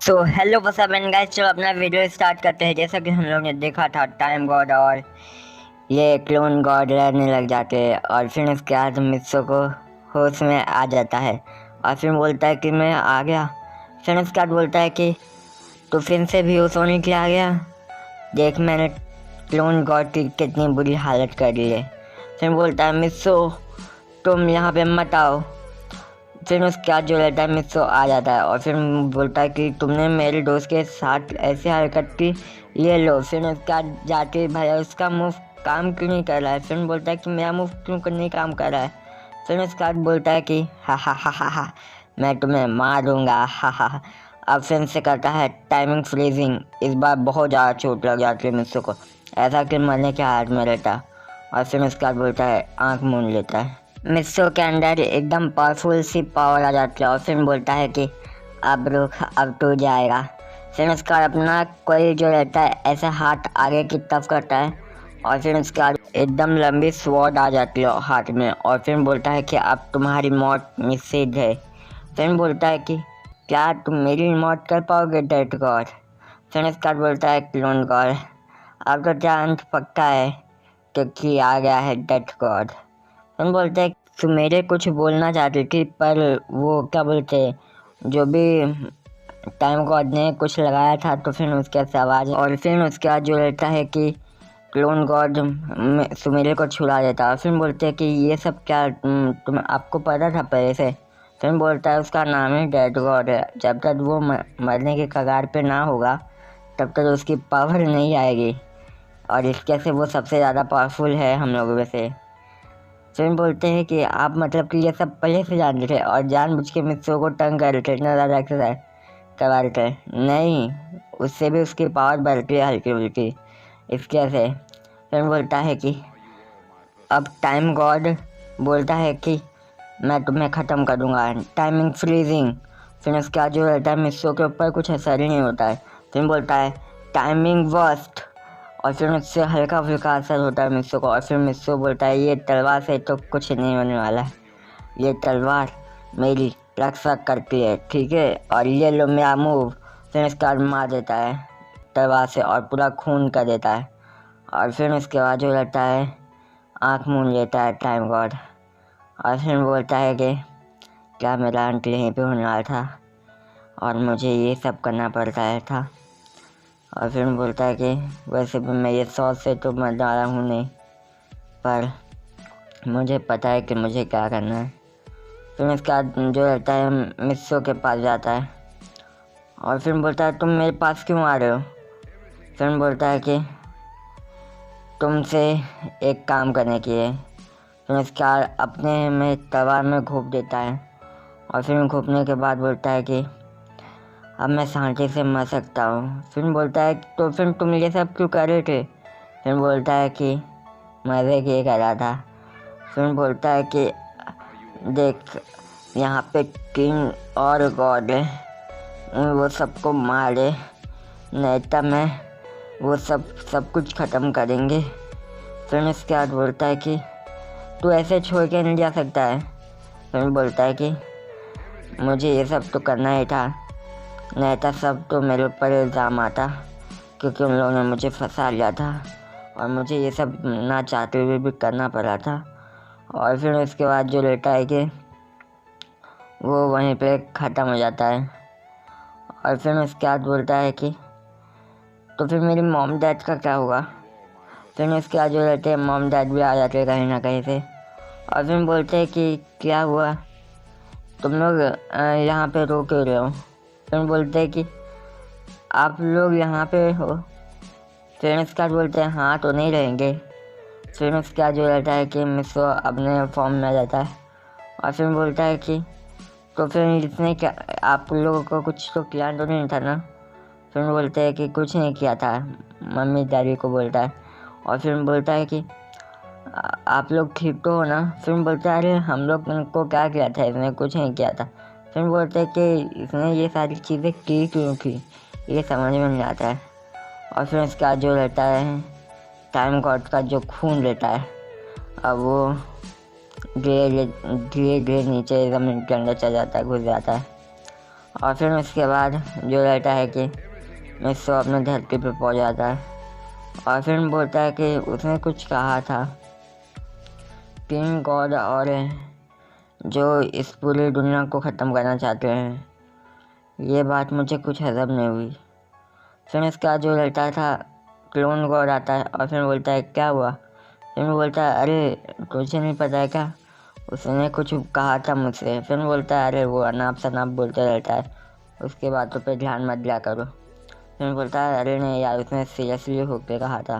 So hello what's up and guys, चलो अपना video start करते हैं। जैसा कि हम लोग ने देखा था, टाइम गॉड और ये क्लोन गॉड लड़ने लग जाते हैं और फिर उसके बाद मित्सो को होश में आ जाता है और फिर बोलता है कि मैं आ गया। फिर उसके बाद बोलता है कि तो फिर से भी होश होने के लिए आ गया, देख मैंने क्लोन गॉड की कितनी बुरी हालत कर दी है। फिर बोलता है मित्सो तुम यहाँ पे मत आओ। फिर उसके बाद जो रहता है मित्सो आ जाता है और फिर बोलता है कि तुमने मेरे दोस्त के साथ ऐसी हरकत की, ये लो। फिर उसके बाद जाके भाई उसका मुंह काम क्यों नहीं कर रहा है। फिर बोलता है कि मेरा मुंह क्यों नहीं काम कर रहा है। फिर उसके बाद बोलता है कि हा हा हा हा हा मैं तुम्हें मारूंगा, हा हा हा। अब फिर से करता है टाइमिंग फ्रीजिंग। इस बार बहुत ज़्यादा चोट लग जाती है मित्सो को, ऐसा कि मरने के हाथ में रहता है। और फिर उसके बाद बोलता है आँख मूंद लेता है। मिस्सो के अंदर एकदम पावरफुल सी पावर आ जाती है और फिर बोलता है कि अब रुक, अब टूट जाएगा। फिर उसका अपना कोई जो रहता है ऐसे हाथ आगे की तरफ करता है और फिर उसके बाद एकदम लंबी स्वॉर्ड आ जाती है हाथ में और फिर बोलता है कि अब तुम्हारी मौत निश्चित है। फिर बोलता है कि क्या तुम मेरी मौत कर पाओगे डेथ गॉड। फिर उसके बाद बोलता है क्लोन गॉड अब तो क्या अंत पक्का है क्योंकि आ गया है डेथ गॉड। हम बोलते हैं सुमेरे कुछ बोलना चाहती थी पर वो क्या बोलते जो भी टाइम गॉड ने कुछ लगाया था तो फिर उसके से आवाज़ और फिर उसके बाद जो रहता है कि क्लोन गॉड सुमेरे को छुड़ा देता है। फिर बोलते हैं कि ये सब क्या तुम आपको पता था पहले से। फिर बोलता है उसका नाम ही डेड गॉड है, जब तक वो मरने के कगार पे ना होगा तब तक उसकी पावर नहीं आएगी और इसके से वो सबसे ज़्यादा पावरफुल है हम लोगों में से। फिर बोलते हैं कि आप मतलब कि ये सब पहले से जानते थे और जानबूझ के मित्रों को तंग कर रहे थे, इतना ज़्यादा एक्सरसाइज करवा रहे थे। नहीं, उससे भी उसकी पावर बढ़ती है हल्की फुल्की इसके से। फिर बोलता है कि अब टाइम गॉड बोलता है कि मैं तुम्हें ख़त्म कर दूँगा, टाइमिंग फ्रीजिंग। फिर उसके बाद जो रहता है मिस्सों के ऊपर कुछ असर ही नहीं होता है। फिर बोलता है टाइमिंग वर्स्ट और फिर मुझसे हल्का फुल्का असर होता है मिस्सो को और फिर मिस्सो बोलता है ये तलवार से तो कुछ नहीं होने वाला है, ये तलवार मेरी रक्षा करती है, ठीक है, और ये लो मेरा मूव। फिर उसके बाद मार देता है तलवार से और पूरा खून कर देता है और फिर उसके बाद जो रहता है आँख मूंद लेता है टाइम गॉड और फिर बोलता है कि क्या मेरा अंत यहीं पे होने वाला था और मुझे ये सब करना पड़ता है था। और फिर बोलता है कि वैसे भी मैं ये सौ से तो मरने वाला हूँ नहीं, पर मुझे पता है कि मुझे क्या करना है। फिर उसके बाद जो रहता है मिस्सो के पास जाता है और फिर बोलता है तुम मेरे पास क्यों आ रहे हो। फिर बोलता है कि तुमसे एक काम करने की है। फिर उसके बाद अपने में तलवार में घोंप देता है और फिर घोंपने के बाद बोलता है कि अब मैं शांति से मर सकता हूँ। फिर बोलता है तो फिर तुम ये सब क्यों कर रहे थे। फिर बोलता है कि मज़े के कर रहा था। फिर बोलता है कि देख यहाँ पे किंग और गॉड है, वो सबको मारे नहीं तो मैं वो सब कुछ ख़त्म करेंगे। फिर उसके बाद बोलता है कि तू ऐसे छोड़ के नहीं जा सकता है। फिर बोलता है कि मुझे ये सब तो करना ही था, नहीं था सब तो मेरे ऊपर इल्ज़ाम आता क्योंकि उन लोगों ने मुझे फंसा लिया था और मुझे ये सब ना चाहते हुए भी करना पड़ा था। और फिर उसके बाद जो रहता है कि वो वहीं पे ख़त्म हो जाता है और फिर उसके बाद बोलता है कि तो फिर मेरी मॉम डैड का क्या होगा। फिर उसके बाद जो रहते हैं मॉम डैड भी आ जाते हैं कहीं ना कहीं से और फिर बोलते हैं कि क्या हुआ, तुम लोग यहाँ पे रो क्यों रहे हो। फिर बोलते हैं कि आप लोग यहाँ पे हो। फिर उसके बाद बोलते हैं हाँ तो नहीं रहेंगे। फिर उसके बाद जो रहता है कि मिस्सो अपने फॉर्म में आ जाता है और फिर बोलता है कि तो फिर इसने क्या आप लोगों को कुछ तो किया तो नहीं था ना। फिर बोलते हैं कि कुछ नहीं किया था, मम्मी डैडी को बोलता है और फिर बोलता है कि आप लोग ठीक तो हो ना। फिर बोलता है अरे हम लोग को क्या किया था, इसने कुछ नहीं किया था। फिर बोलते हैं कि इसने ये सारी चीज़ें की क्यों की, ये समझ में नहीं आता है। और फिर उसके बाद जो रहता है टाइम गॉड का जो खून रहता है अब वो धीरे धीरे नीचे ज़मीन के अंदर चल जाता है, घुस जाता है और फिर उसके बाद जो रहता है कि मिस्सो अपने धरती पे पहुंच जाता है और फिर बोलता है कि उसने कुछ कहा था किंग गॉड और जो इस पूरी दुनिया को ख़त्म करना चाहते हैं। ये बात मुझे कुछ हजम नहीं हुई। फिर इसका जो लड़का था क्लोन गॉड आता है और फिर बोलता है क्या हुआ। फिर बोलता है अरे तुझे नहीं पता है क्या, उसने कुछ कहा था मुझसे। फिर बोलता है अरे वो अनाप शनाप बोलते रहता है, उसके बातों पे ध्यान मत दिया करो। फिर बोलता है अरे नहीं यार, उसने सीरियसली होके कहा था।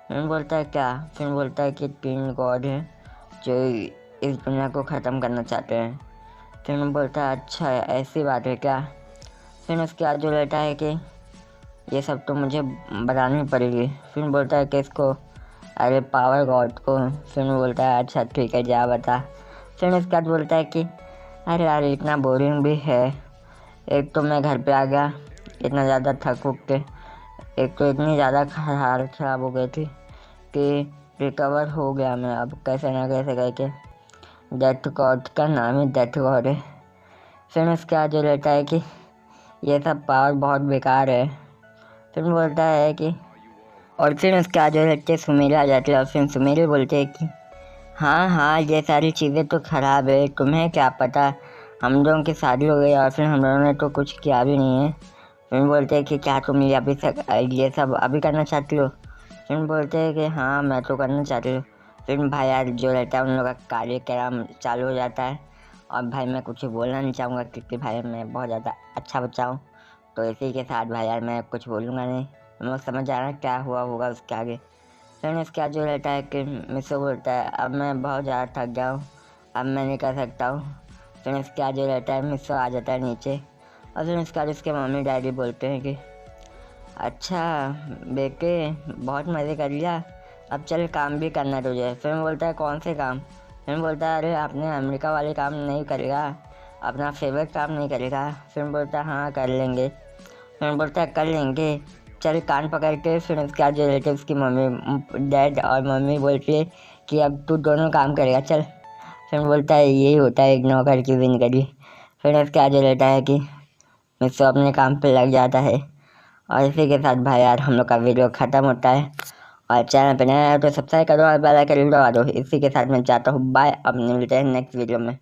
फिर बोलता है क्या। फिर बोलता है कि तीन गॉड हैं जो इस दुनिया को ख़त्म करना चाहते हैं। फिर बोलता है अच्छा ऐसी बात है क्या। फिर उसके बाद जो रहता है कि ये सब तो मुझे बतानी पड़ेगी। फिर बोलता है कि इसको अरे पावर गॉड को। फिर बोलता है अच्छा ठीक है जा बता। फिर उसके बाद बोलता है कि अरे यार इतना बोरिंग भी है, एक तो मैं घर पे आ गया इतना ज़्यादा थक उक के, एक तो इतनी ज़्यादा हालत ख़राब हो गई थी कि रिकवर हो गया मैं अब कैसे ना कैसे करके। डेथ गॉड का नाम ही डेथ गॉड है। फिर उसके बाद जो रहता है कि ये सब पावर बहुत बेकार है। फिर बोलता है कि और फिर उसके बाद जो रहते सुमेल आ जाती है और फिर सुमेल बोलते हैं कि हाँ हाँ ये सारी चीज़ें तो ख़राब है, तुम्हें क्या पता, हम लोगों की शादी हो गई और फिर हम लोगों ने तो कुछ किया भी नहीं है। फिर बोलते हैं कि क्या तुम ये सब अभी करना चाहती हो। फिर बोलते हैं कि हाँ मैं तो करना चाहती हूँ। फिर भाई यार जो रहता है उन लोगों का कार्यक्रम चालू हो जाता है और भाई मैं कुछ बोलना नहीं चाहूँगा क्योंकि भाई मैं बहुत ज़्यादा अच्छा बच्चा हूँ, तो इसी के साथ भाई यार मैं कुछ बोलूँगा नहीं। मैं समझ आ रहा है क्या हुआ होगा उसके आगे। फिर उसके बाद जो रहता है कि मिस्सो बोलता है अब मैं बहुत ज़्यादा थक गया हूँ, अब मैं नहीं कर सकता हूँ। फिर उसके बाद जो रहता है मिस्सो आ जाता है नीचे और फिर उसके बाद उसके मम्मी डैडी बोलते हैं कि अच्छा बेटे बहुत मज़े कर लिया, अब चल काम भी करना तुझे। फिर बोलता है कौन से काम। फिर बोलता है अरे आपने अमेरिका वाले काम नहीं करेगा, अपना फेवरेट काम नहीं करेगा। फिर बोलता है हाँ कर लेंगे। फिर बोलता है कर लेंगे चल कान पकड़ के। फिर उसके बाद जो रहते उसकी मम्मी डैड और मम्मी बोलती है कि अब तू दोनों काम करेगा चल। फिर बोलता है यही होता है एक नौकर की जिंदगी। फिर उसके बाद जो रहता है कि मिस्सो अपने काम पे लग जाता है और इसी के साथ भाई यार हम लोग का वीडियो ख़त्म होता है। और चैनल पे नया है तो सब्सक्राइब करो और बेल आइकन दबा दो। इसी के साथ मैं चाहता हूँ बाय, अब मिलते हैं नेक्स्ट वीडियो में।